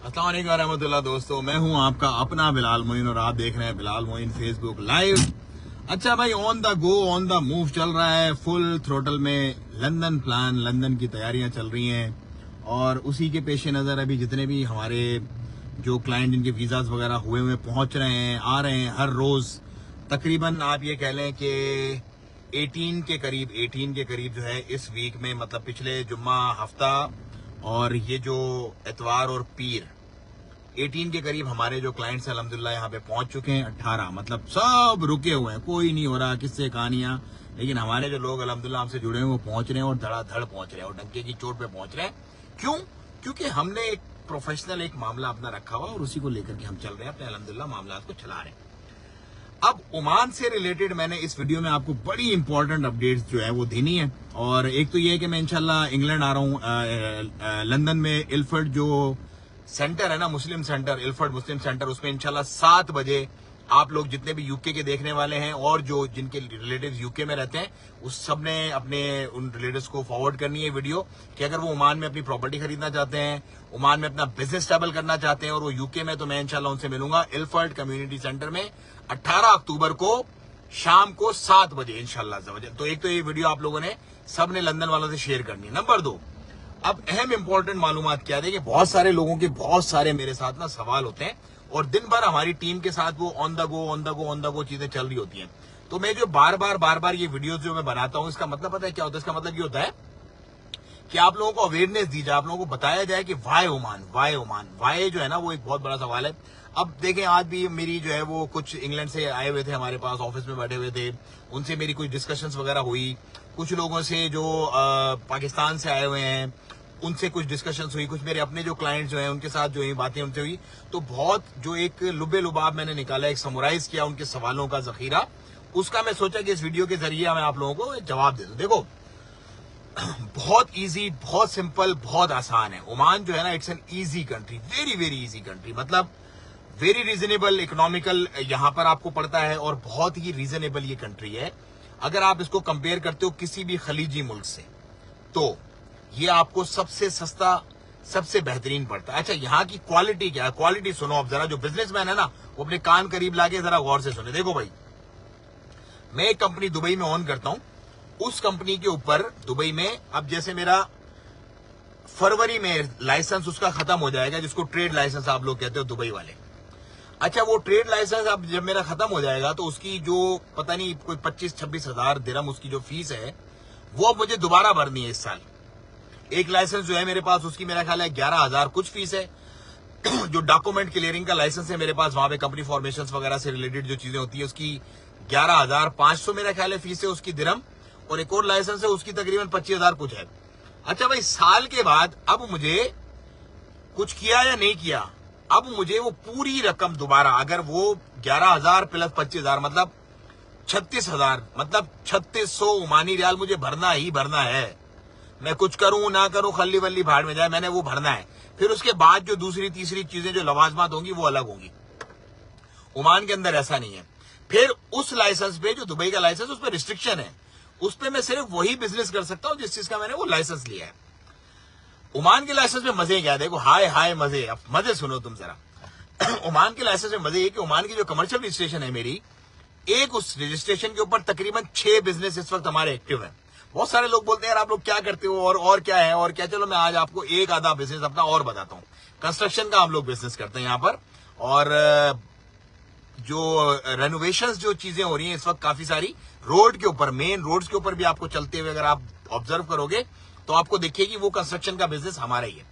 अस्सलाम वालेकुम रहमतुल्लाह। दोस्तों, मैं हूं आपका अपना बिलाल मोइन और आप देख रहे हैं बिलाल मोइन फेसबुक लाइव। अच्छा भाई, on the go on the move चल रहा है फुल थ्रोटल में। लंदन प्लान, लंदन की तैयारियां चल रही हैं और उसी के पेश नज़र अभी जितने भी हमारे जो क्लाइंट जिनके वीज़ाज वगैरह हुए पहुंच रहे हैं, आ रहे हैं हर रोज़। तकरीबन आप ये कह लें कि 18 के करीब जो है इस वीक में, मतलब पिछले जुम्मा हफ्ता और ये जो इतवार और पीर, 18 के करीब हमारे जो क्लाइंट्स हैं अल्हम्दुलिल्लाह यहाँ पे पहुंच चुके हैं। 18 मतलब सब रुके हुए हैं, कोई नहीं हो रहा किससे कहानियां, लेकिन हमारे जो लोग अल्हम्दुलिल्लाह हमसे जुड़े हैं वो पहुंच रहे हैं और धड़ाधड़ पहुंच रहे हैं और डंके की चोट पे पहुंच रहे हैं। क्यों? क्योंकि हमने एक प्रोफेशनल एक मामला अपना रखा हुआ और उसी को लेकर के हम चल रहे हैं, अपने अल्हम्दुलिल्लाह मामला को चला रहे हैं। अब ओमान से रिलेटेड मैंने इस वीडियो में आपको बड़ी इंपॉर्टेंट अपडेट्स जो है वो देनी है। और एक तो ये है कि मैं इंशाल्लाह इंग्लैंड आ रहा हूँ, लंदन में इल्फर्ड जो सेंटर है ना, मुस्लिम सेंटर, इल्फर्ड मुस्लिम सेंटर, उसमें इंशाल्लाह 7 बजे आप लोग जितने भी यूके के देखने वाले हैं और जो जिनके रिलेटिव्स यूके में रहते हैं, उस सब ने अपने उन रिलेटिव्स को फॉरवर्ड करनी है वीडियो कि अगर वो ओमान में अपनी प्रॉपर्टी खरीदना चाहते हैं, ओमान में अपना बिजनेस स्टेबल करना चाहते हैं और वो यूके में, तो मैं इंशाल्लाह उनसे मिलूंगा इल्फर्ड कम्युनिटी सेंटर में 18 अक्टूबर को शाम को 7 बजे इंशाल्लाह। तो एक तो ये वीडियो आप लोगों ने सब ने लंदन वालों से शेयर करनी है। नंबर 2, अब अहम इंपॉर्टेंट मालूमात क्या है कि बहुत सारे लोगों के बहुत सारे मेरे साथ ना सवाल होते हैं और दिन भर हमारी टीम के साथ वो ऑन द गो चीजें चल रही होती हैं। तो मैं जो बार बार ये वीडियोस जो मैं बनाता हूं, इसका मतलब पता है क्या होता है? इसका मतलब ये होता है कि आप लोगों को अवेयरनेस दी जाए, आप लोगों को बताया जाए कि वाई ओमान, वाई जो है ना वो एक बहुत बड़ा सवाल है। अब देखें, आज भी मेरी जो है वो कुछ इंग्लैंड से आए हुए थे, हमारे पास ऑफिस में बैठे हुए थे, उनसे मेरी कुछ डिस्कशंस वगैरह हुई। कुछ लोगों से जो पाकिस्तान से आए हुए हैं उनसे कुछ डिस्कशंस हुई, कुछ मेरे अपने जो क्लाइंट्स जो हैं उनके साथ जो है बातें उनसे हुई। तो बहुत जो एक लुबे लुबाब मैंने निकाला, एक समराइज किया उनके सवालों का जखीरा, उसका मैं सोचा कि इस वीडियो के जरिए मैं आप लोगों को जवाब दे दूं। देखो, बहुत इजी, बहुत सिंपल, बहुत आसान है। ओमान जो है ना, it's an easy country, very very easy country, मतलब वेरी रीजनेबल, इकोनॉमिकल यहाँ पर आपको पड़ता है और बहुत ही रीजनेबल ये कंट्री है। अगर आप इसको कंपेयर करते हो किसी भी खलीजी मुल्क से, तो ये आपको सबसे सस्ता, सबसे बेहतरीन पड़ता है। अच्छा, यहाँ की क्वालिटी क्या है? क्वालिटी सुनो आप जरा। जो बिजनेसमैन है ना, वो अपने कान करीब लाके जरा गौर से सुने। देखो भाई, मैं एक कंपनी दुबई में ऑन करता हूं, उस कंपनी के ऊपर दुबई में, अब जैसे मेरा फरवरी में लाइसेंस उसका खत्म हो जाएगा, जिसको ट्रेड लाइसेंस आप लोग कहते हो दुबई वाले। अच्छा, वो ट्रेड लाइसेंस अब जब मेरा खत्म हो जाएगा तो उसकी जो पता नहीं कोई 25-26 हजार दिरहम उसकी जो फीस है वो अब मुझे दोबारा भरनी है इस साल। एक लाइसेंस जो है मेरे पास, उसकी मेरा ख्याल है 11,000 कुछ फीस है। जो डॉक्यूमेंट क्लियरिंग का लाइसेंस है मेरे पास, वहां पे कंपनी फॉर्मेशन वगैरह से रिलेटेड जो चीजें होती है, उसकी 11,500 मेरा ख्याल है फीस है उसकी दिरहम। और एक और लाइसेंस है उसकी तकरीबन 25,000 कुछ है। अच्छा भाई, साल के बाद अब मुझे कुछ किया या नहीं किया, अब मुझे वो पूरी रकम दोबारा, अगर वो 11,000 प्लस 25,000 मतलब 36,000, मतलब 3600 ओमानी रियाल मुझे भरना ही भरना है। मैं कुछ करूं ना करूं, खल्ली वल्ली भाड़ में जाए, मैंने वो भरना है। फिर उसके बाद जो दूसरी तीसरी चीजें जो लवाजमात होंगी वो अलग होंगी। ओमान के अंदर ऐसा नहीं है। फिर उस लाइसेंस पे, जो दुबई का लाइसेंस, उस पर रिस्ट्रिक्शन है, उस पर मैं सिर्फ वही बिजनेस कर सकता हूं जिस चीज का मैंने वो लाइसेंस लिया है। ओमान के लाइसेंस में मजे क्या है? देखो, हाय मजे, अब मजे सुनो तुम जरा। ओमान के लाइसेंस में मजे ये कि ओमान की जो कमर्शियल रजिस्ट्रेशन है मेरी, एक उस रजिस्ट्रेशन के ऊपर तकरीबन 6 बिजनेस इस वक्त हमारे एक्टिव है। बहुत सारे लोग बोलते हैं यार आप लोग क्या करते हो और क्या है और क्या। चलो मैं आज आपको एक आधा बिजनेस अपना और बताता हूँ। कंस्ट्रक्शन का हम लोग बिजनेस करते हैं यहाँ पर, और जो रेनोवेशंस जो चीजें हो रही हैं इस वक्त काफी सारी रोड के ऊपर, मेन रोड्स के ऊपर भी आपको चलते हुए अगर आप ऑब्जर्व करोगे तो आपको देखिए कि वो कंस्ट्रक्शन का बिजनेस हमारा ही है।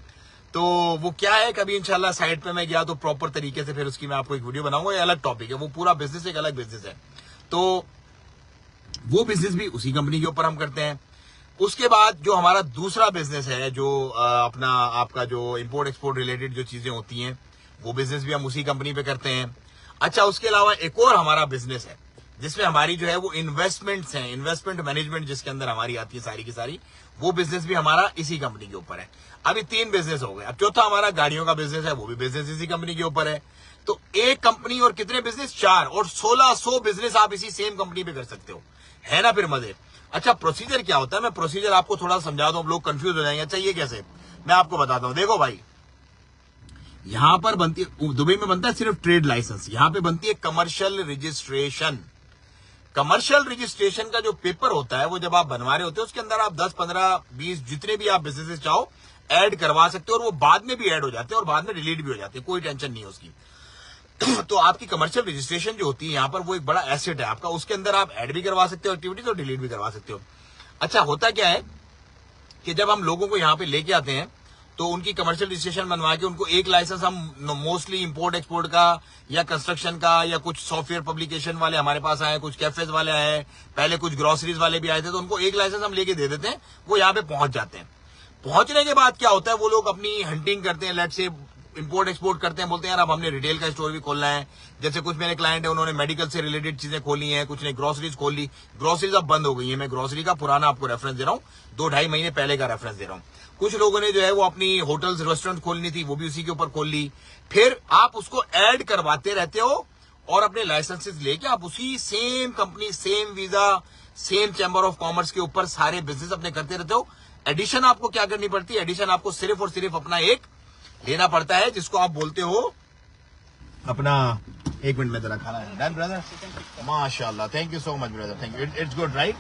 तो वो क्या है, कभी इंशाल्लाह साइड पे मैं गया तो प्रॉपर तरीके से फिर उसकी मैं आपको एक वीडियो बनाऊंगा। ये अलग टॉपिक है, वो पूरा बिजनेस एक अलग बिजनेस है। तो वो बिजनेस भी उसी कंपनी के ऊपर हम करते हैं। उसके बाद जो हमारा दूसरा बिजनेस है, जो अपना आपका जो इंपोर्ट एक्सपोर्ट रिलेटेड जो चीजें होती हैं, वो बिजनेस भी हम उसी कंपनी पे करते हैं। अच्छा, उसके अलावा एक और हमारा बिजनेस है जिसमें हमारी जो है वो इन्वेस्टमेंट्स हैं, इन्वेस्टमेंट मैनेजमेंट जिसके अंदर हमारी आती है सारी की सारी, वो बिजनेस भी हमारा इसी कंपनी के ऊपर है। अभी 3 बिजनेस हो गए। अब चौथा हमारा गाड़ियों का बिजनेस है, वो भी बिजनेस इसी कंपनी के ऊपर है। तो एक कंपनी और कितने बिजनेस? 4, और 1600 बिजनेस आप इसी सेम कंपनी पे कर सकते हो, है ना? फिर मजे। अच्छा, प्रोसीजर क्या होता है? मैं प्रोसीजर आपको थोड़ा समझा दूं, लोग कंफ्यूज हो जाएंगे। अच्छा, ये कैसे? मैं आपको बताता हूं। देखो भाई, यहां पर बनती है, दुबई में बनता है सिर्फ ट्रेड लाइसेंस, यहां पे बनती है कमर्शियल रजिस्ट्रेशन। कमर्शियल रजिस्ट्रेशन का जो पेपर होता है वो जब आप बनवा रहे होते हो उसके अंदर आप 10, 15, 20 जितने भी आप बिजनेसेस चाहो ऐड करवा सकते हो, और वो बाद में भी ऐड हो जाते हैं और बाद में डिलीट भी हो जाते हैं, कोई टेंशन नहीं है उसकी। तो आपकी कमर्शियल रजिस्ट्रेशन जो होती है यहाँ पर वो एक बड़ा एसेट है आपका, उसके अंदर आप ऐड भी करवा सकते हो एक्टिविटीज और डिलीट भी करवा सकते हो। अच्छा, होता क्या है कि जब हम लोगों को यहाँ पे लेके आते हैं तो उनकी कमर्शियल रजिस्ट्रेशन बनवा के उनको एक लाइसेंस हम मोस्टली इंपोर्ट एक्सपोर्ट का या कंस्ट्रक्शन का या कुछ सॉफ्टवेयर पब्लिकेशन वाले हमारे पास आए, कुछ कैफेज वाले आए, पहले कुछ ग्रोसरीज वाले भी आए थे, तो उनको एक लाइसेंस हम लेके दे देते हैं, वो यहाँ पे पहुंच जाते हैं। पहुंचने के बाद क्या होता है, वो लोग अपनी हंटिंग करते हैं, लेट से इंपोर्ट एक्सपोर्ट करते हैं, बोलते हैं यार अब हमने रिटेल का स्टोर भी खोलना है। जैसे कुछ मेरे क्लाइंट है उन्होंने मेडिकल से रिलेटेड चीजें खोली हैं, कुछ ने ग्रोसरीज खोल ली, ग्रोसरीज अब बंद हो गई है। मैं ग्रोसरी का पुराना आपको रेफरेंस दे रहा हूँ, 2-2.5 महीने पहले का रेफरेंस दे रहा हूँ। कुछ लोगों ने जो है वो अपनी होटल्स रेस्टोरेंट खोलनी थी, वो भी उसी के ऊपर खोल ली। फिर आप उसको ऐड करवाते रहते हो और अपने लाइसेंसेस लेके आप उसी same company, same visa, same chamber of commerce के ऊपर सारे बिजनेस अपने करते रहते हो। एडिशन आपको क्या करनी पड़ती है, एडिशन आपको सिर्फ और सिर्फ अपना एक लेना पड़ता है जिसको आप बोलते हो अपना, 1 मिनट में जरा खाना है डन ब्रदर, माशाल्लाह, thank you so much brother, thank you, it's good right,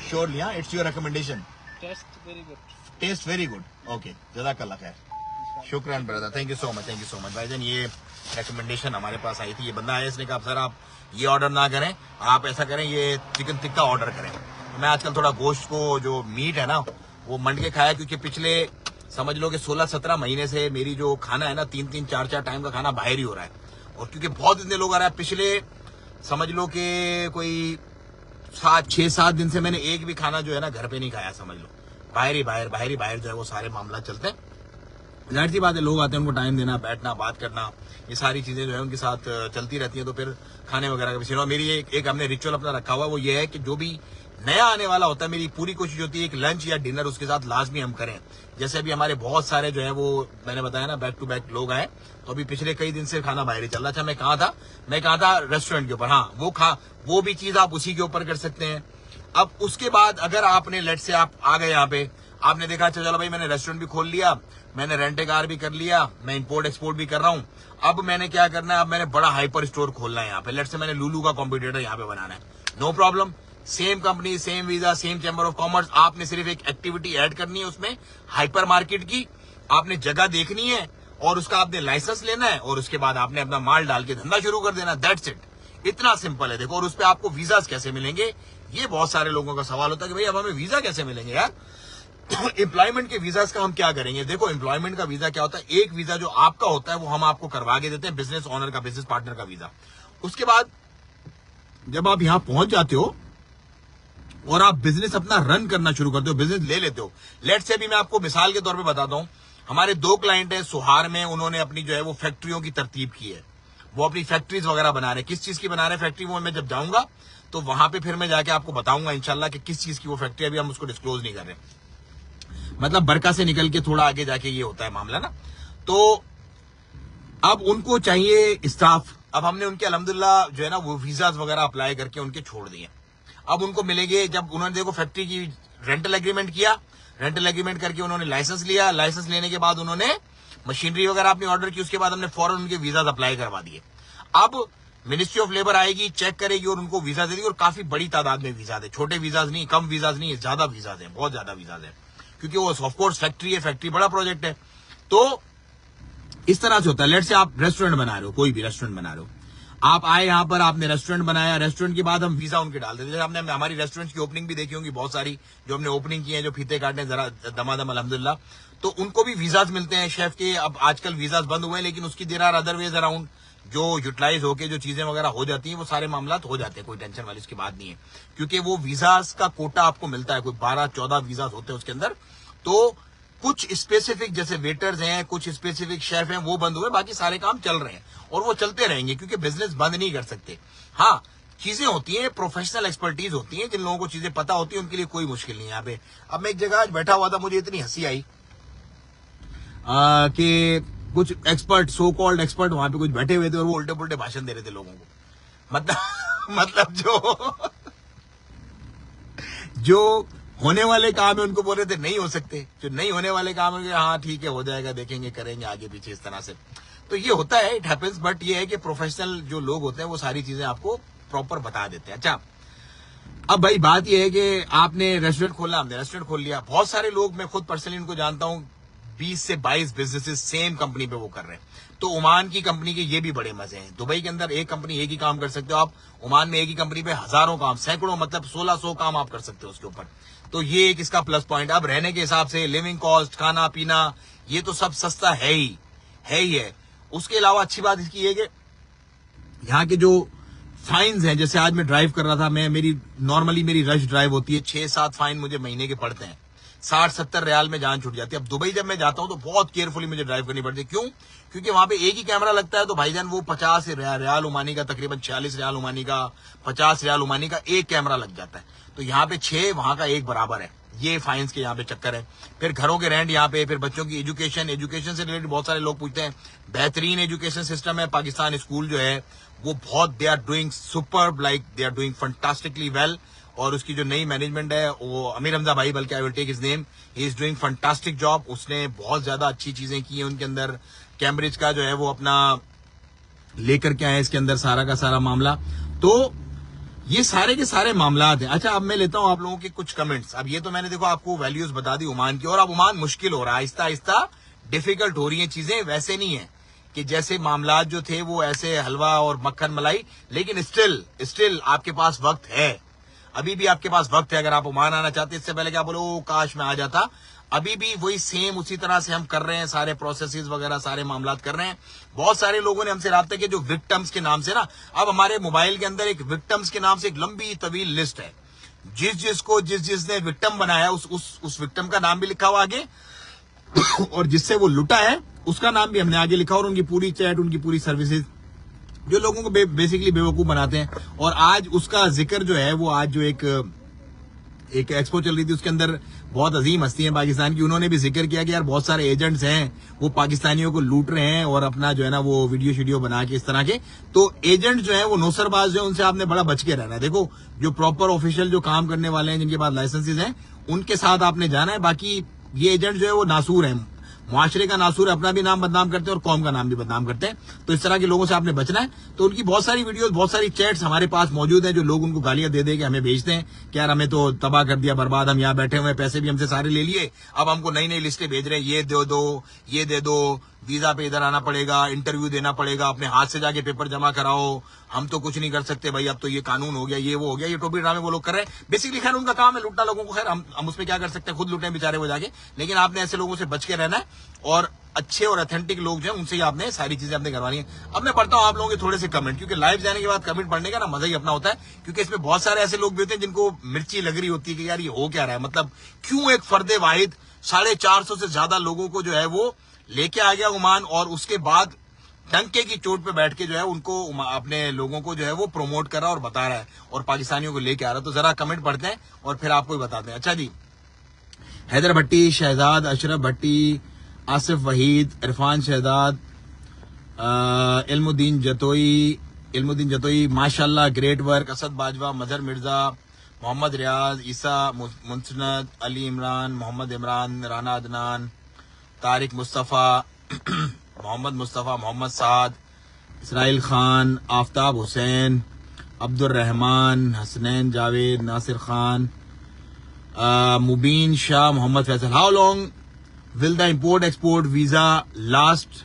surely, हाँ, it's your recommendation, taste very good, okay, जज़ाकल्लाह खैर, शुक्रान brother, thank you so much भाईजान। ये रिकमेंडेशन हमारे पास आई थी, ये बंदा आया, इसने कहा सर आप ये ऑर्डर ना करें, आप ऐसा करें ये चिकन टिक्का ऑर्डर करें। मैं आजकल थोड़ा गोश्त को जो मीट है ना वो मंड के खाया, क्योंकि पिछले समझ लो कि 16-17 महीने से मेरी जो खाना है ना 3-3, 4-4 टाइम का खाना बाहर ही हो रहा है, और क्योंकि बहुत इतने लोग आ रहे हैं, पिछले समझ लो कि कोई 6-7 दिन से मैंने एक भी खाना जो है ना घर पे नहीं खाया, समझ लो बाहर ही बाहर जो है वो सारे मामला चलते हैं। जाहिर सी बात है, लोग आते हैं, उनको टाइम देना, बैठना, बात करना, ये सारी चीजें जो है उनके साथ चलती रहती हैं, तो फिर खाने वगैरह का भी मेरी एक हमने रिचुअल अपना रखा हुआ है, वो ये है कि जो भी नया आने वाला होता है मेरी पूरी कोशिश होती है एक लंच या डिनर उसके साथ लाजमी हम करें। जैसे अभी हमारे बहुत सारे जो है वो मैंने बताया ना बैक टू बैक लोग आए, तो अभी पिछले कई दिन से खाना बाहर ही चल रहा था। मैं कहा था रेस्टोरेंट के ऊपर, हाँ वो भी चीज आप उसी के ऊपर कर सकते हैं। अब उसके बाद अगर आपने लेट से आप आ गए यहाँ पे, आपने देखा चलो भाई मैंने रेस्टोरेंट भी खोल लिया, मैंने रेंटे कार भी कर लिया, मैं इंपोर्ट एक्सपोर्ट भी कर रहा हूँ, अब मैंने क्या करना है, अब मैंने बड़ा हाइपर स्टोर खोलना है यहाँ पे, लेट से मैंने लुलू का कॉम्पिटिटर यहाँ पे बनाना है, no problem, same company, same visa, same chamber of commerce, आपने सिर्फ एक एक्टिविटी ऐड करनी है उसमें हाइपर मार्केट की, आपने जगह देखनी है और उसका आपने लाइसेंस लेना है और उसके बाद आपने अपना माल डाल के धंधा शुरू कर देना, दैट्स इट, इतना सिंपल है। देखो, और उस पर आपको वीजास कैसे मिलेंगे, ये बहुत सारे लोगों का सवाल होता है कि भाई अब हमें वीजा कैसे मिलेंगे यार। एम्प्लॉयमेंट के वीजास का हम क्या करेंगे। देखो, एम्प्लॉयमेंट का वीजा क्या होता है, एक वीजा जो आपका होता है वो हम आपको करवा के देते हैं, बिजनेस ओनर का, बिजनेस पार्टनर का वीजा। उसके बाद जब आप यहां पहुंच जाते हो और आप बिजनेस अपना रन करना शुरू करते हो, बिजनेस ले लेते हो। लेट से भी मैं आपको मिसाल के तौर पे बताता हूं, हमारे 2 क्लाइंट है सुहार में, उन्होंने अपनी जो है वो फैक्ट्रियों की तरतीब की है, वो अपनी फैक्ट्रीज वगैरह बना रहे हैं। किस चीज की बना रहे हैं फैक्ट्री, वो मैं जब जाऊंगा तो वहां पे फिर मैं जाके आपको बताऊंगा इंशाल्लाह कि किस चीज की वो फैक्ट्री, अभी हम उसको डिस्क्लोज नहीं कर रहे, मतलब बरका से निकल के थोड़ा आगे जाके ये होता है मामला ना। तो अब उनको चाहिए स्टाफ, अब हमने उनके अल्हम्दुलिल्लाह जो है ना वो वीजाज वगैरह अप्लाई करके उनके छोड़ दिए। अब उनको मिलेंगे, जब उन्होंने देखो फैक्ट्री की रेंटल एग्रीमेंट किया, रेंटल एग्रीमेंट करके उन्होंने लाइसेंस लिया, लाइसेंस लेने के बाद उन्होंने मशीनरी वगैरह अपनी ऑर्डर की, उसके बाद हमने फौरन उनके वीजाज अप्लाई करवा दिए। अब मिनिस्ट्री ऑफ लेबर आएगी, चेक करेगी और उनको वीजा दे देगी, और काफी बड़ी तादाद में वीजा है, छोटे वीजाज नहीं, कम वीजाज नहीं, ज्यादा वीजाज है, बहुत ज्यादा वीजाज है, क्योंकि वो ऑफकोर्स फैक्ट्री है, फैक्ट्री बड़ा प्रोजेक्ट है। तो इस तरह से होता है। लेट से आप रेस्टोरेंट बना रहे हो, कोई भी रेस्टोरेंट बना रहे हो, आप आए यहाँ पर, आपने रेस्टोरेंट बनाया, रेस्टोरेंट के बाद हम वीजा उनके डाल देते हैं। आपने हमारी रेस्टोरेंट की ओपनिंग भी देखी होंगी, बहुत सारी जो हमने ओपनिंग की है, जो फीते काटने जरा दमादम अल्हम्दुलिल्लाह, तो उनको भी वीजाज मिलते हैं शेफ के। अब आजकल वीजाज बंद हुए हैं, लेकिन उसकी there are other ways around, जो यूटिलाइज होके जो चीजें वगैरह हो जाती हैं वो सारे मामला हो जाते हैं, कोई टेंशन वाली इसकी बात नहीं है, क्योंकि वो वीजाज का कोटा आपको मिलता है, कोई 12-14 वीजाज होते हैं उसके अंदर। तो कुछ स्पेसिफिक जैसे वेटर्स हैं, कुछ स्पेसिफिक शेफ हैं, वो बंद हुए, बाकी सारे काम चल रहे हैं और वो चलते रहेंगे, क्योंकि बिजनेस बंद नहीं कर सकते। हाँ, चीजें होती हैं, प्रोफेशनल एक्सपर्टीज होती हैं, जिन लोगों को चीजें पता होती है उनके लिए कोई मुश्किल नहीं है यहाँ पे। अब मैं एक जगह आज बैठा हुआ था, मुझे इतनी हंसी आई कि कुछ एक्सपर्ट, सो कॉल्ड एक्सपर्ट वहां पे कुछ बैठे हुए थे और वो उल्टे पुल्टे भाषण दे रहे थे लोगों को, मतलब जो होने वाले काम है उनको बोल रहे थे नहीं हो सकते, जो नहीं होने वाले काम है हाँ ठीक है हो जाएगा, देखेंगे करेंगे आगे पीछे, इस तरह से। तो ये होता है, इट हैपेंस। बट ये है कि प्रोफेशनल जो लोग होते हैं वो सारी चीजें आपको प्रॉपर बता देते हैं। अच्छा, अब भाई बात ये है कि आपने रेस्टोरेंट खोला, हमने रेस्टोरेंट खोल लिया। बहुत सारे लोग, मैं खुद पर्सनली उनको जानता हूं, 20 से 22 बिजनेसेस सेम कंपनी पे वो कर रहे हैं। तो ओमान की कंपनी के ये भी बड़े मजे हैं। दुबई के अंदर एक कंपनी एक ही काम कर सकते हो आप, ओमान में एक ही कंपनी पे हजारों काम, सैकड़ों, मतलब 1600 काम आप कर सकते हो उसके ऊपर। तो ये एक इसका प्लस पॉइंट। अब रहने के हिसाब से लिविंग कॉस्ट, खाना पीना, ये तो सब सस्ता है ही है। उसके अलावा अच्छी बात इसकी है कि यहाँ के जो फाइन्स हैं, जैसे आज मैं ड्राइव कर रहा था, नॉर्मली मेरी रश ड्राइव होती है, 6-7 फाइन मुझे महीने के पड़ते हैं, 60-70 रियाल में जान छूट जाती है। अब दुबई जब मैं जाता हूं तो बहुत केयरफुली मुझे ड्राइव करनी पड़ती है। क्यों? क्योंकि वहां पे एक ही कैमरा लगता है, तो भाईजान वो 50 रियाल ओमानी का, तकरीबन 46 रियाल ओमानी का, 50 रियाल ओमानी का एक कैमरा लग जाता है। तो यहाँ पे 6, वहां का 1 बराबर है। ये फाइन्स के यहाँ पे चक्कर है। फिर घरों के रेंट यहाँ पे, फिर बच्चों की एजुकेशन से रिलेटेड बहुत सारे लोग पूछते हैं। बेहतरीन एजुकेशन सिस्टम है पाकिस्तान। स्कूल जो है वो बहुत, they are doing superb, like they are doing fantastically well. और उसकी जो नई मैनेजमेंट है वो अमीर हमजा भाई, बल्कि I will take his name, he is doing fantastic job. उसने बहुत ज्यादा अच्छी चीजें की हैं उनके अंदर। कैम्ब्रिज का जो है वो अपना लेकर के आए इसके अंदर सारा का सारा मामला। तो ये सारे के सारे मामला हैं। अच्छा, अब मैं लेता हूं आप लोगों के कुछ कमेंट्स। अब ये तो मैंने देखो आपको वैल्यूज बता दी ओमान की, और अब ओमान मुश्किल हो रहा है, आहिस्ता आहिस्ता डिफिकल्ट हो रही है चीजें। वैसे नहीं है कि जैसे मामला जो थे वो ऐसे हलवा और मक्खन मलाई, लेकिन स्टिल आपके पास वक्त है, अभी भी आपके पास वक्त है। अगर आप ओमान आना चाहते हैं, इससे पहले क्या बोलो काश मैं आ जाता, अभी भी वही सेम उसी तरह से हम कर रहे हैं, सारे प्रोसेसेस वगैरह सारे मामला कर रहे हैं। बहुत सारे लोगों ने हमसे राब्ता किया जो विक्टिम्स के नाम से ना, अब हमारे मोबाइल के अंदर एक विक्टिम्स के नाम से एक लंबी तवील लिस्ट है। जिसने विक्टिम बनाया उस विक्टिम का नाम भी लिखा हुआ आगे, और जिससे वो लुटा है उसका नाम भी हमने आगे लिखा, और उनकी पूरी चैट, उनकी पूरी सर्विसेज, जो लोगों को बेसिकली बेवकूफ बनाते हैं। और आज उसका जिक्र जो है वो, आज जो एक एक्सपो चल रही थी उसके अंदर बहुत अजीम हस्ती है पाकिस्तान की, उन्होंने भी जिक्र किया कि यार बहुत सारे एजेंट्स हैं वो पाकिस्तानियों को लूट रहे हैं, और अपना जो है ना वो वीडियो बना के इस तरह के। तो एजेंट जो है वो नौसरबाज जो है, उनसे आपने बड़ा बच के रहना है। देखो, जो प्रॉपर ऑफिशियल जो काम करने वाले हैं, जिनके पास लाइसेंसेज हैं, उनके साथ आपने जाना है। बाकी ये एजेंट जो है वो नासूर है, मुआशरे का नासूर है, अपना भी नाम बदनाम करते हैं और कौम का नाम भी बदनाम करते हैं। तो इस तरह के लोगों से आपने बचना है। तो उनकी बहुत सारी वीडियोस, बहुत सारी चैट्स हमारे पास मौजूद हैं, जो लोग उनको गालियां दे के हमें भेजते हैं कि यार हमें तो तबाह कर दिया, बर्बाद, हम यहाँ बैठे हुए, पैसे भी हमसे सारे ले लिए, अब हमको नई नई लिस्टें भेज रहे हैं, ये दे दो, वीजा पे इधर आना पड़ेगा, इंटरव्यू देना पड़ेगा, अपने हाथ से जाके पेपर जमा कराओ, हम तो कुछ नहीं कर सकते भाई, अब तो ये कानून हो गया, ये वो हो गया, ये टोपी ड्रामे वो लोग कर रहे हैं। बेसिकली खैर उनका काम है लूटना लोगों को, खैर हम उसमें क्या कर सकते हैं, खुद लूटें बेचारे वो जाके। लेकिन आपने ऐसे लोगों से बच के रहना है, और अच्छे और ऑथेंटिक लोग जो है उनसे ही आपने सारी चीजें अपने करवानी है। अब मैं पढ़ता हूं आप लोगों के थोड़े से कमेंट, क्योंकि लाइव जाने के बाद कमेंट पढ़ने का ना मजा ही अपना होता है, क्योंकि इसमें बहुत सारे ऐसे लोग भी होते हैं जिनको मिर्ची लग रही होती है कि यार ये हो क्या रहा है, मतलब क्यों एक फर्दे वाहिद 450 से ज्यादा लोगों को जो है वो लेके आ गया ओमान, और उसके बाद डंके की चोट पे बैठ के जो है उनको, अपने लोगों को जो है वो प्रमोट कर रहा है और बता रहा है, और पाकिस्तानियों को लेके आ रहा है। तो जरा कमेंट पढ़ते हैं और फिर आपको ही बताते हैं। अच्छा जी, हैदर भट्टी, शहजाद, अशरफ भट्टी, आसिफ वहीद, इरफान शहजाद, इल्मुद्दीन जतोई, माशाल्लाह great work, Asad Bajwa, Mazhar Mirza, Mohammad Riyaz, Isa Munsanad, Ali Imran, Mohammad Imran, Rana Adnan, Tariq Mustafa, Mohammad Mustafa, Mohammad Saad, Israil Khan, Aftab Hussain, Abdul Rehman, Hasnain Javed, Nasir Khan, Mubeen Shah, Mohammad Faisal. How long will the import export visa last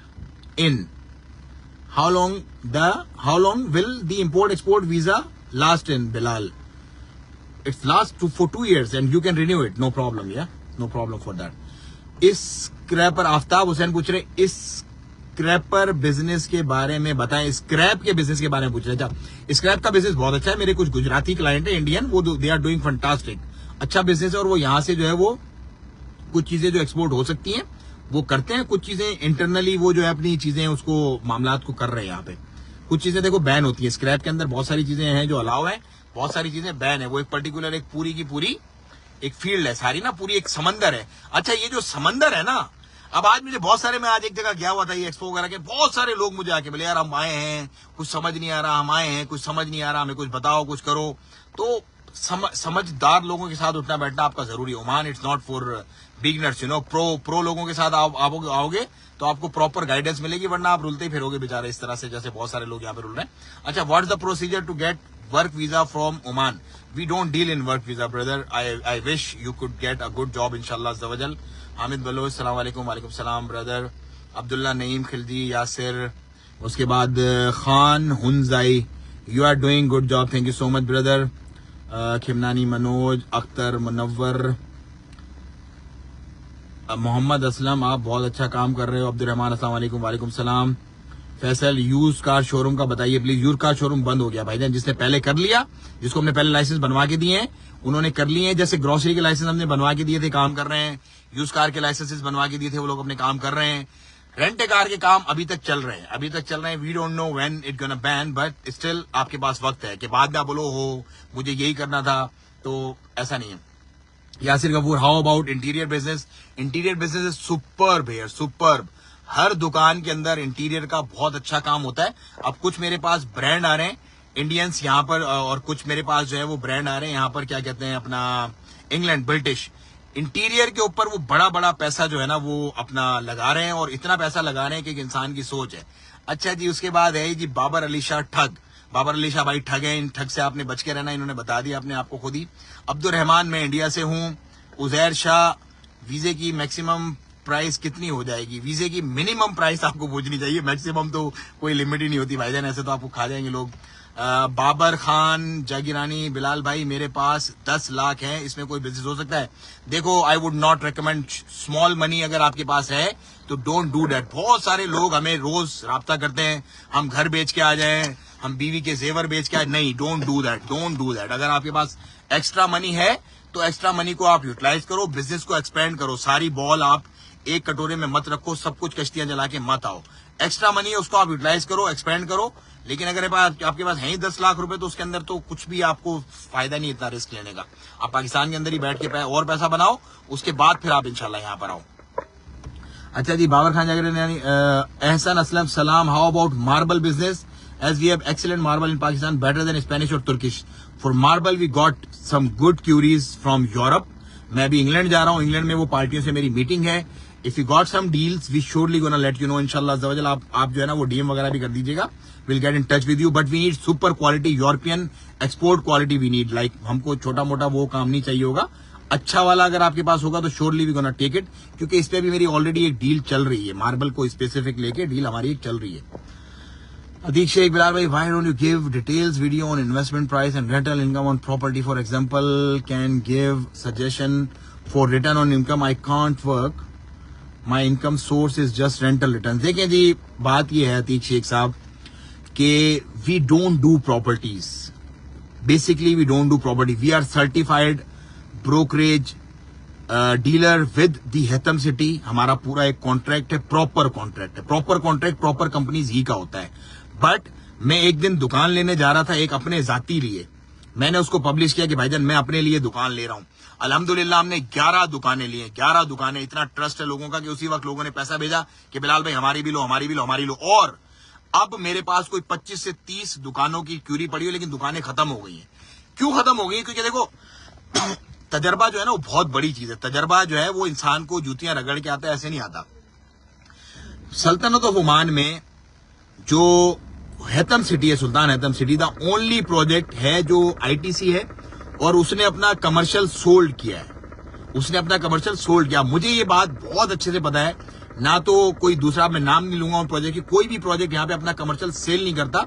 in? How long will the import export visa last in, Bilal? It lasts for 2 years and you can renew it, no problem. Yeah, no problem for that. इस scraper, Aftab Hussain पूछ रहे इस scraper business के बारे में बताएं। Scrap के business के बारे में पूछ रहे। अच्छा, स्क्रैप का बिजनेस बहुत अच्छा है, मेरे कुछ गुजराती क्लाइंट है, इंडियन, वो दे आर डूइंग फंटास्टिक, अच्छा बिजनेस है, और वो यहाँ से जो है वो कुछ चीजें जो एक्सपोर्ट हो सकती हैं वो करते हैं, कुछ चीजें इंटरनली वो जो है अपनी चीजें उसको मामलात को कर रहे हैं। यहाँ पे कुछ चीजें देखो बैन होती है, स्क्रैप के अंदर बहुत सारी चीजें हैं जो अलाउ है, बहुत सारी चीजें बैन है। वो एक पर्टिकुलर, एक पूरी की पूरी एक फील्ड है सारी ना, पूरी एक समंदर है। अच्छा, ये जो समंदर है ना, अब आज मुझे बहुत सारे, मैं आज एक जगह गया हुआ था ये एक्सपो वगैरह के, बहुत सारे लोग मुझे आके बोले यार हम आए हैं, कुछ समझ नहीं आ रहा, हम आए हैं, कुछ समझ नहीं आ रहा, हमें कुछ बताओ, कुछ करो। तो समझदार लोगों के साथ उठना बैठना आपका जरूरी है। Oman it's not for beginners, pro लोगों के साथ आओगे तो आपको प्रॉपर गाइडेंस मिलेगी, वरना आप रुलते ही फिरोगे बेचारे इस तरह से, जैसे बहुत सारे लोग यहाँ पे रुल रहे हैं। अच्छा, what is the procedure to get work visa from Oman? We don't deal in work visa brother. I wish you could get a good job इंशाल्लाह अज़्ज़ा वजल। हामिद बलोच, अस्सलाम वालेकुम। वालेकुम सलाम ब्रदर। अब्दुल्ला नईम खिलजी, यासिर, उसके बाद Khan Hunzai, you are doing good job, thank you so much brother. Khimnani Manoj, Akhtar, Munawwar, Mohammad Aslam, आप बहुत अच्छा काम कर रहे हो। अब्दुलरहमान, अस्सलाम वालेकुम। वालेकुम सलाम। फैसल, यूज कार शोरूम का बताइए प्लीज। यूज कार शोरूम बंद हो गया भाईजान, जिसने पहले कर लिया, जिसको हमने पहले लाइसेंस बनवा के दिए हैं, उन्होंने कर लिए हैं। जैसे ग्रोसरी के लाइसेंस हमने बनवा के दिए थे, काम कर रहे हैं। यूज कार के लाइसेंसेस बनवा के दिए थे, वो लोग अपने काम कर रहे हैं। रेंट ए कार के काम अभी तक चल रहे हैं, we don't know when it gonna ban, but still आपके पास वक्त है कि बाद में आप बोलो हो मुझे यही करना था, तो ऐसा नहीं है। Yasir Kapoor, how about interior business? Interior business is superb here, superb. हर दुकान के अंदर इंटीरियर का बहुत अच्छा काम होता है। अब कुछ मेरे पास ब्रांड आ रहे हैं इंडियंस यहाँ पर, और कुछ मेरे पास जो है वो ब्रांड आ रहे हैं यहाँ पर, क्या कहते हैं अपना इंग्लैंड, ब्रिटिश। इंटीरियर के ऊपर वो बड़ा बड़ा पैसा जो है ना वो अपना लगा रहे हैं, और इतना पैसा लगा रहे हैं कि एक इंसान की सोच है। अच्छा जी, उसके बाद है जी बाबर अली शाह ठग। बाबर अली शाह भाई ठग है, इन ठग से आपने बच के रहना, इन्होंने बता दिया अपने आपको खुद ही। अब्दुल रहमान, मैं इंडिया से हूँ। उजैर शाह, वीजे की मैक्सिमम प्राइस कितनी हो जाएगी? वीजे की मिनिमम प्राइस आपको पूछनी चाहिए, मैक्सिमम तो कोई लिमिट ही नहीं होती भाईजान, ऐसे तो आपको खा जाएंगे लोग। बाबर खान, जागीरानी, बिलाल भाई, मेरे पास 10 लाख है, इसमें कोई बिजनेस हो सकता है? देखो, I would not recommend small money, अगर आपके पास है तो डोंट डू दैट। बहुत सारे लोग हमें रोज राब्ता करते हैं, हम घर बेच के आ जाएं, हम बीवी के जेवर बेच के आ, नहीं, don't do that, don't do that. अगर आपके पास एक्स्ट्रा मनी है तो एक्स्ट्रा मनी को आप यूटिलाइज करो, बिजनेस को एक्सपेंड करो। सारी बॉल आप एक कटोरे में मत रखो, सब कुछ कश्तियां जला के मत आओ। एक्स्ट्रा मनी है उसको आप यूटिलाइज करो, एक्सपेंड करो। लेकिन अगर आपके पास है ही 10 लाख रुपए, तो उसके अंदर तो कुछ भी आपको फायदा नहीं इतना रिस्क लेने का। आप पाकिस्तान के अंदर ही बैठ के और पैसा बनाओ, उसके बाद फिर आप इंशाल्लाह यहाँ पर आओ। अच्छा जी, बाबर खान जागीरानी, एहसन असलम, सलाम। How about marble business? As we have excellent marble in Pakistan, better than Spanish or Turkish. For marble, we got some good queries from Europe. मैं अभी इंग्लैंड जा रहा हूँ, इंग्लैंड में वो पार्टियों से मेरी मीटिंग है। If you got some deals, we surely gonna let you know इंशाल्लाह अज़्ज़ा वजल। आप जो है ना वो डीएम वगैरह भी कर दीजिएगा, we'll get in touch with you. But we need super quality European export quality we need. Like हमको छोटा मोटा वो काम नहीं चाहिए होगा, अच्छा वाला अगर आपके पास होगा तो surely we gonna take it, क्योंकि इस पे भी मेरी ऑलरेडी एक डील चल रही है, मार्बल को स्पेसिफिक लेके डील हमारी एक चल रही है। अदीक शेख, बिलाल भाई, why don't you give details video on investment price and rental income on property? For example, can give suggestion for return on income. I can't work. My income source is just rental returns. देखें जी, बात ये है अदीक शेख साहब कि we don't do properties. Basically, we don't do property. We are certified brokerage dealer with the हैथम city. हमारा पूरा एक कॉन्ट्रैक्ट है, प्रॉपर कॉन्ट्रैक्ट है। प्रॉपर कॉन्ट्रैक्ट प्रॉपर कंपनीज ही का होता है। बट मैं एक दिन दुकान लेने जा रहा था, एक अपने जाती लिए, मैंने उसको पब्लिश किया कि भाईजान मैं अपने लिए दुकान ले रहा हूं। अल्हम्दुलिल्लाह हमने 11 दुकानें ली हैं, 11 दुकानें। इतना ट्रस्ट है लोगों का कि उसी वक्त लोगों ने पैसा भेजा कि बिलाल भाई हमारी भी लो, हमारी भी लो, हमारी लो। और अब मेरे पास कोई 25 से 30 दुकानों की क्यूरी पड़ी है, लेकिन दुकानें खत्म हो गई हैं। क्यों खत्म हो गई? क्योंकि देखो तजर्बा जो है ना वो बहुत बड़ी चीज है। तजर्बा जो है वो इंसान को जूतियां रगड़ के आता है, ऐसे नहीं आता। सल्तनत ऑफ ओमान में जो हैथम सिटी है, Sultan Haitham city, the only project है जो आईटीसी है, और उसने अपना कमर्शियल सोल्ड किया है, उसने अपना कमर्शियल सोल्ड किया। मुझे ये बात बहुत अच्छे से पता है, ना तो कोई दूसरा, मैं नाम नहीं लूंगा उन प्रोजेक्ट की, कोई भी प्रोजेक्ट यहाँ पे अपना कमर्शियल सेल नहीं करता,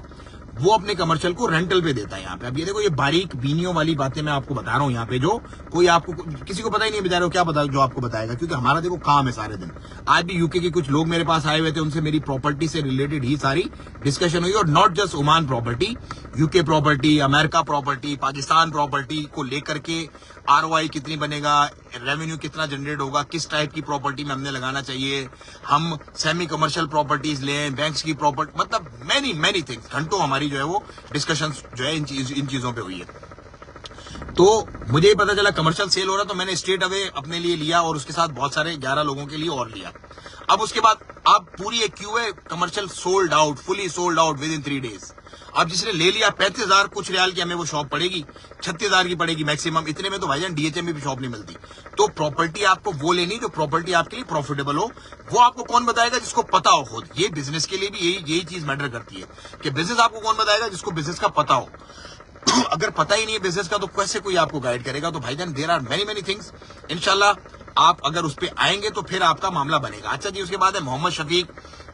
वो अपने कमर्शियल को रेंटल पे देता है यहाँ पे। अब ये देखो, ये बारीक बीनियों वाली बातें मैं आपको बता रहा हूँ यहाँ पे, जो कोई आपको किसी को पता ही नहीं बेचारे को क्या पता जो आपको बताएगा, क्योंकि हमारा देखो काम है सारे दिन। आज भी यूके के कुछ लोग मेरे पास आए हुए थे, उनसे मेरी प्रॉपर्टी से रिलेटेड ही सारी डिस्कशन हुई, और not just Oman property, UK property, America property, Pakistan property को लेकर के आरओआई कितनी बनेगा, रेवेन्यू कितना जनरेट होगा, किस टाइप की प्रॉपर्टी में हमने लगाना चाहिए, हम सेमी कमर्शियल प्रॉपर्टीज लें, बैंक्स की प्रॉपर्टी, मतलब मैनी मैनी थिंग्स। घंटों हमारी जो है वो डिस्कशन जो है इन चीजों पे हुई है। तो मुझे ही पता चला कमर्शियल सेल हो रहा, तो मैंने स्ट्रेट अवे अपने लिए लिया, और उसके साथ बहुत सारे 11 लोगों के लिए और लिया। अब उसके बाद अब पूरी एक क्यू है, commercial sold out, fully sold out with in 3 days। अब जिसने ले लिया 35,000 कुछ रियाल की हमें वो शॉप पड़ेगी, 36,000 की पड़ेगी मैक्सिमम, इतने में तो भाईजान डीएचएम में भी शॉप नहीं मिलती। तो प्रॉपर्टी आपको वो लेनी जो प्रॉपर्टी आपके लिए प्रॉफिटेबल हो। वो आपको कौन बताएगा? जिसको पता हो खुद। ये बिजनेस के लिए भी यही चीज मैटर करती है कि बिजनेस आपको कौन बताएगा? जिसको बिजनेस का पता हो। अगर पता ही नहीं है बिजनेस का तो कैसे कोई आपको गाइड करेगा? तो भाईजान देयर आर मेनी थिंग्स। इंशाल्लाह आप अगर उस पे आएंगे तो फिर आपका मामला बनेगा। अच्छा जी, उसके बाद है मोहम्मद शफीक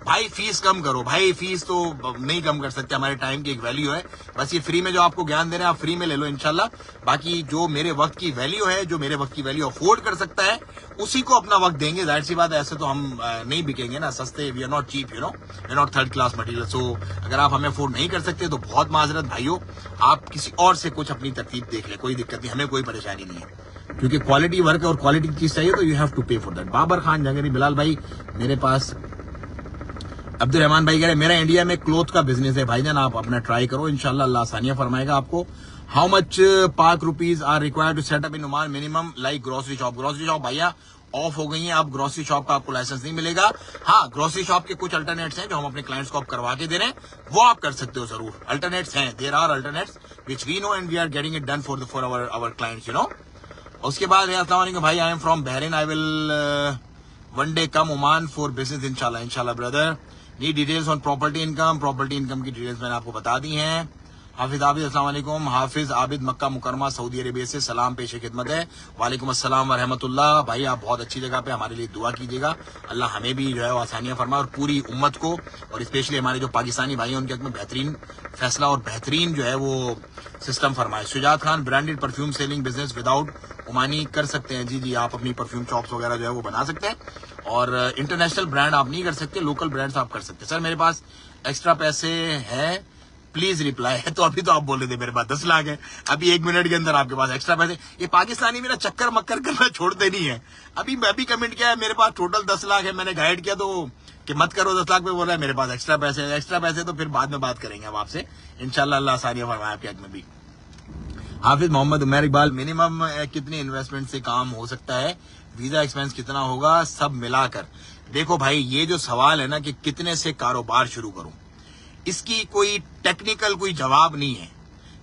भाई, फीस कम करो। भाई फीस तो नहीं कम कर सकते, हमारे टाइम की एक वैल्यू है। बस ये फ्री में जो आपको ज्ञान दे रहे हैं आप फ्री में ले लो इंशाल्लाह। बाकी जो मेरे वक्त की वैल्यू है, जो मेरे वक्त की वैल्यू अफोर्ड कर सकता है उसी को अपना वक्त देंगे। जाहिर सी बात है, ऐसे तो हम नहीं बिकेंगे ना सस्ते। We are not cheap, we are not third class material. So अगर आप हमें अफोर्ड नहीं कर सकते तो बहुत माजरत भाइयों, आप किसी और से कुछ अपनी तरतीब देख ले, कोई दिक्कत नहीं, हमें कोई परेशानी नहीं है। क्योंकि क्वालिटी वर्क और क्वालिटी की चीज चाहिए तो यू हैव टू पे फॉर दैट। बाबर खान जंगरी बिलाल भाई मेरे पास। अब्दुल रहमान भाई कह रहे मेरा इंडिया में क्लोथ का बिजनेस है। भाईजान आप अपना ट्राई करो, इंशाल्लाह अल्लाह आसानियां फरमाएगा आपको। How much Pak rupees are required to set up in Oman minimum like grocery shop? Grocery shop भैया ऑफ हो गई है, अब ग्रोसरी शॉप का आपको लाइसेंस नहीं मिलेगा। हाँ, ग्रोसरी शॉप के कुछ अल्टरनेट्स हैं जो हम अपने क्लाइंट्स को आप करवा के दे रहे हैं, वो आप कर सकते हो जरूर। अल्टरनेट्स हैं, there are alternates which we know and we are getting it done for our clients, you know. उसके बाद है अस्सलाम वालेकुम भाई, I am from Bahrain, I will one day come Oman for business इंशाल्लाह। इंशाल्लाह brother. Need details on property income? Property income की details मैंने आपको बता दी हैं। हाफिज आबिद अस्सलाम वालेकुम। Hafiz Abid Makkah Mukarramah Saudi Arabia से सलाम पेश खिदमत है। वालेकुम अस्सलाम व रहमतुल्लाह। भाई आप बहुत अच्छी जगह पे, हमारे लिए दुआ कीजिएगा, अल्लाह हमें भी जो है आसानियां फरमाए और पूरी उम्मत को, और स्पेशली हमारे जो पाकिस्तानी भाई हैं उनके हक में बेहतरीन फैसला और बेहतरीन जो है वो सिस्टम फरमाए। Shujaat Khan branded perfume selling business without Omani कर सकते हैं? जी जी, आप अपनी परफ्यूम शॉप्स वगैरह जो है वो बना सकते हैं, और इंटरनेशनल ब्रांड आप नहीं कर सकते, लोकल ब्रांड्स आप कर सकते हैं। सर मेरे पास एक्स्ट्रा पैसे हैं प्लीज रिप्लाई है। तो अभी तो आप बोल रहे थे मेरे पास 10 लाख है, अभी 1 मिनट के अंदर आपके पास एक्स्ट्रा पैसे। ये पाकिस्तानी मेरा चक्कर मक्कर करना छोड़ते नहीं है। अभी कमेंट किया है मेरे पास टोटल 10 लाख है, मैंने गाइड किया तो कि मत करो 10 लाख पे, बोल रहा है मेरे पास एक्स्ट्रा पैसे। एक्स्ट्रा पैसे तो फिर बाद में बात करेंगे हम आपसे इंशाल्लाह, अल्लाह आसानियां फरमाए आपके हक में भी। हाफिज मोहम्मद उमर इकबाल, मिनिमम कितनी इन्वेस्टमेंट से काम हो सकता है? वीजा एक्सपेंस कितना होगा सब मिलाकर? देखो भाई, ये जो सवाल है ना कि कितने से कारोबार शुरू करूं, इसकी कोई टेक्निकल कोई जवाब नहीं है।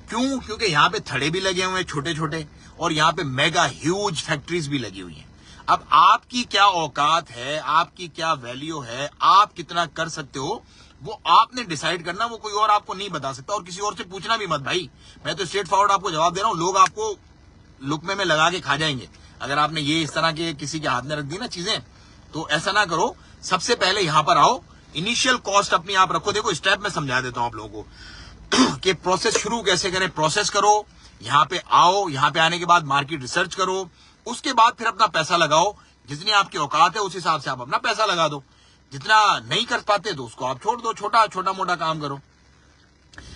क्यों? क्योंकि यहाँ पे थड़े भी लगे हुए हैं छोटे छोटे, और यहाँ पे मेगा ह्यूज फैक्ट्रीज भी लगी हुई हैं। अब आपकी क्या औकात है, आपकी क्या वैल्यू है, आप कितना कर सकते हो, वो आपने डिसाइड करना, वो कोई और आपको नहीं बता सकता। और किसी और से पूछना भी मत भाई, मैं तो स्ट्रेट फॉरवर्ड आपको जवाब दे रहा हूं। लोग आपको लुकमे में लगा के खा जाएंगे अगर आपने ये इस तरह के किसी के हाथ में रख दी ना चीजें। तो ऐसा ना करो, सबसे पहले यहां पर आओ, इनिशियल कॉस्ट अपनी आप रखो। देखो स्टेप में समझा देता हूं आप लोगों को कि प्रोसेस शुरू कैसे करें। प्रोसेस करो, यहां पे आओ, यहां पे आने के बाद मार्केट रिसर्च करो, उसके बाद फिर अपना पैसा लगाओ। जितनी आपकी औकात है उस हिसाब से आप अपना पैसा लगा दो। जितना नहीं कर पाते तो उसको आप छोड़ दो, छोटा छोटा मोटा काम करो।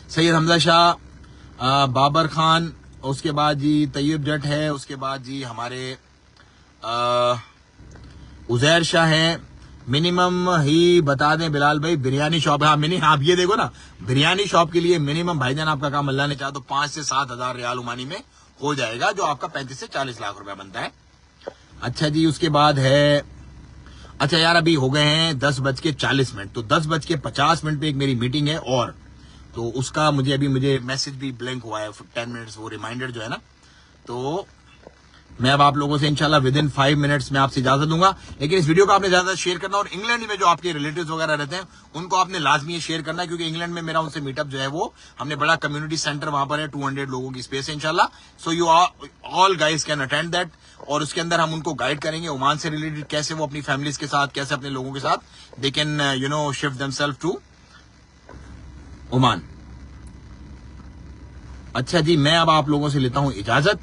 सैयद हमजा शाह, बाबर खान, उसके बाद जी तैयब जट है, उसके बाद जी हमारे उजैर शाह है। मिनिमम ही बता दें बिलाल भाई, बिरयानी शॉप। हाँ आप ये देखो ना, बिरयानी शॉप के लिए मिनिमम भाईजान आपका काम अल्लाह ने चाहा तो 5 से 7 हजार रियाल ओमानी में हो जाएगा, जो आपका 35 से 40 लाख रुपया बनता है। अच्छा जी, उसके बाद है, अच्छा यार अभी हो गए हैं 10:40, तो 10:50 पे एक मेरी मीटिंग है, और तो उसका मुझे मैसेज भी ब्लैंक हुआ है 10 मिनट्स, वो रिमाइंडर जो है ना। तो मैं अब आप लोगों से इंशाल्लाह विद इन 5 मिनट्स में आपसे इजाजत दूंगा। लेकिन इस वीडियो को आपने ज्यादा शेयर करना, और इंग्लैंड में जो आपके रिलेटिव्स वगैरह रहते हैं उनको आपने लाजमी शेयर करना है, क्योंकि इंग्लैंड में मेरा उनसे मीटअप जो है वो हमने बड़ा कम्युनिटी सेंटर वहां पर है, 200 लोगों की स्पेस है इंशाल्लाह। So you all guys can attend that, और उसके अंदर हम उनको गाइड करेंगे ओमान से रिलेटेड, कैसे वो अपनी फैमिलीज के साथ, कैसे अपने लोगों के साथ they can shift themselves to Oman. अच्छा जी, मैं अब आप लोगों से लेता हूं इजाजत।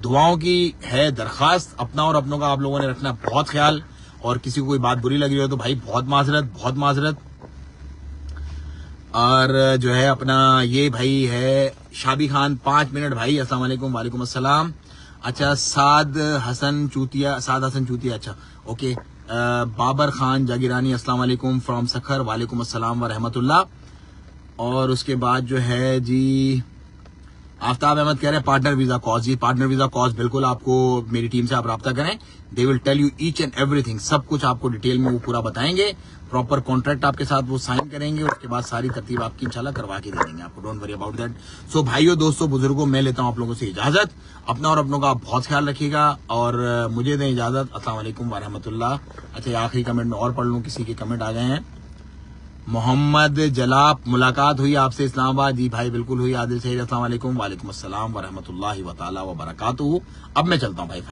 दुआओं की है दरखास्त, अपना और अपनों का आप लोगों ने रखना बहुत ख्याल, और किसी को कोई बात बुरी लग रही हो तो भाई बहुत माजरत। और जो है अपना ये भाई है शाबी खान, 5 मिनट भाई। अस्सलाम वालेकुम। वालेकुम अस्सलाम। अच्छा साद हसन चूतिया, अच्छा ओके। बाबर खान जागिरानी, अस्सलाम वालेकुम फ्रॉम सखर, वालेकुम अस्सलाम व रहमतुल्लाह। और उसके बाद जो है जी आफ्ताब अहमद कह रहे हैं पार्टनर वीजा कॉस्ट। जी पार्टनर वीजा कॉस्ट बिल्कुल आपको मेरी टीम से आप राब्ता करें, they will tell you each and everything, सब कुछ आपको डिटेल में वो पूरा बताएंगे। प्रॉपर कॉन्ट्रैक्ट आपके साथ वो साइन करेंगे, उसके बाद सारी तरतीब आपकी इंशाल्लाह करवा के दे देंगे आपको, डोंट वरी अबाउट दैट। सो भाइयों दोस्तों बुजुर्गों, मैं लेता हूं आप लोगों से इजाजत, अपना और अपनों का आप बहुत ख्याल रखिएगा और मुझे दें इजाजत। अस्सलाम वालेकुम व रहमतुल्लाह। अच्छा आखिरी कमेंट में और पढ़ लूं, किसी के कमेंट आ गए हैं। मोहम्मद जलाब, मुलाकात हुई आपसे इस्लामाबाद। जी भाई बिल्कुल हुई। आदिल सही, अस्सलाम वालेकुम। वालेकुम अस्सलाम व रहमतुल्लाहि व तआला व बरकातुहू। अब मैं चलता हूं भाई।